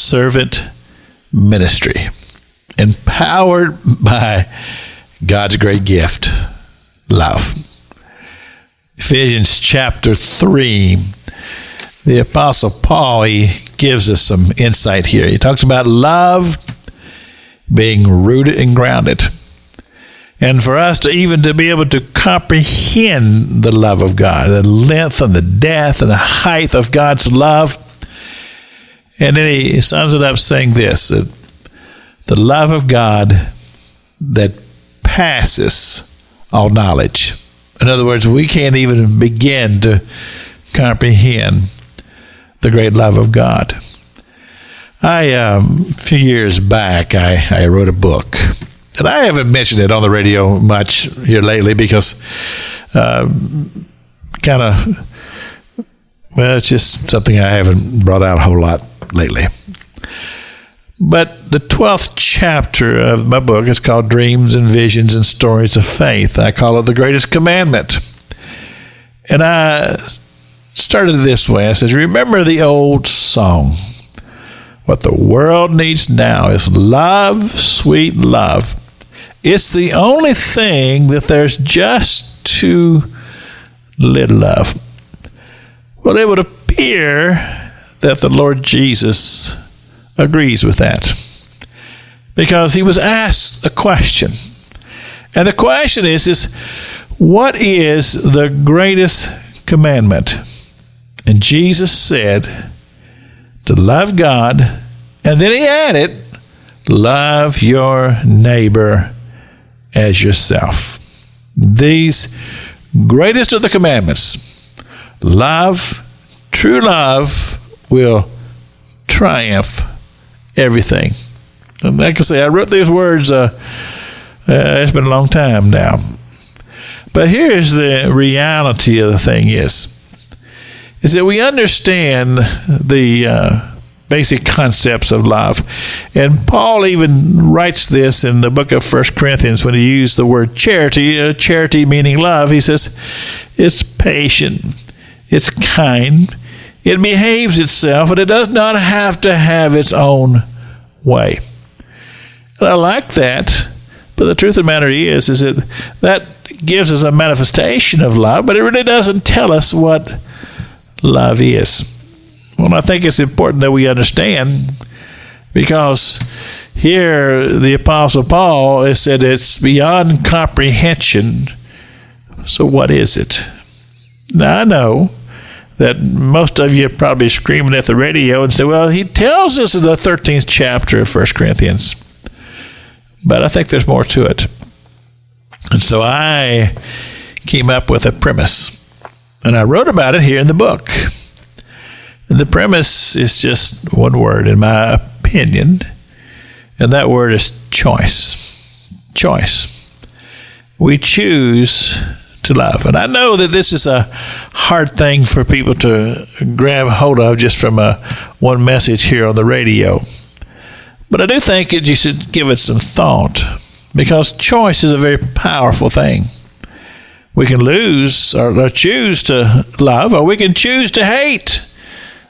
servant ministry, empowered by God's great gift, love. Ephesians chapter 3, the Apostle Paul, he gives us some insight here. He talks about love being rooted and grounded. And for us to be able to comprehend the love of God, the length and the depth and the height of God's love. And then he sums it up saying this, that the love of God that passes all knowledge. In other words, we can't even begin to comprehend the great love of God. A few years back, I wrote a book. And I haven't mentioned it on the radio much here lately because it's just something I haven't brought out a whole lot lately. But the 12th chapter of my book is called Dreams and Visions and Stories of Faith. I call it the greatest commandment. And I started this way. I said, remember the old song. What the world needs now is love, sweet love. It's the only thing that there's just too little of. Well, it would appear that the Lord Jesus agrees with that, because he was asked a question. And the question is what is the greatest commandment? And Jesus said to love God, and then he added, love your neighbor as yourself. These greatest of the commandments, love, true love, will triumph everything. And like I say, I wrote these words, it's been a long time now. But here's the reality of the thing is that we understand the basic concepts of love. And Paul even writes this in the book of 1 Corinthians when he used the word charity, charity meaning love. He says, it's patient, it's kind, it behaves itself, and it does not have to have its own way. And I like that, but the truth of the matter is that gives us a manifestation of love, but it really doesn't tell us what love is. Well, I think it's important that we understand, because here the Apostle Paul has said it's beyond comprehension. So what is it? Now, I know that most of you are probably screaming at the radio and say, well, he tells us in the 13th chapter of 1 Corinthians. But I think there's more to it. And so I came up with a premise, and I wrote about it here in the book. The premise is just one word, in my opinion, and that word is choice. Choice. We choose to love. And I know that this is a hard thing for people to grab hold of just from one message here on the radio. But I do think that you should give it some thought, because choice is a very powerful thing. We can lose or choose to love, or we can choose to hate.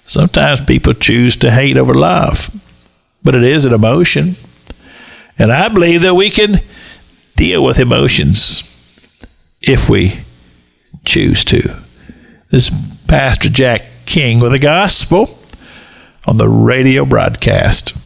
Sometimes people choose to hate over love, but it is an emotion. And I believe that we can deal with emotions if we choose to. This is Pastor Jack King with the gospel on the radio broadcast.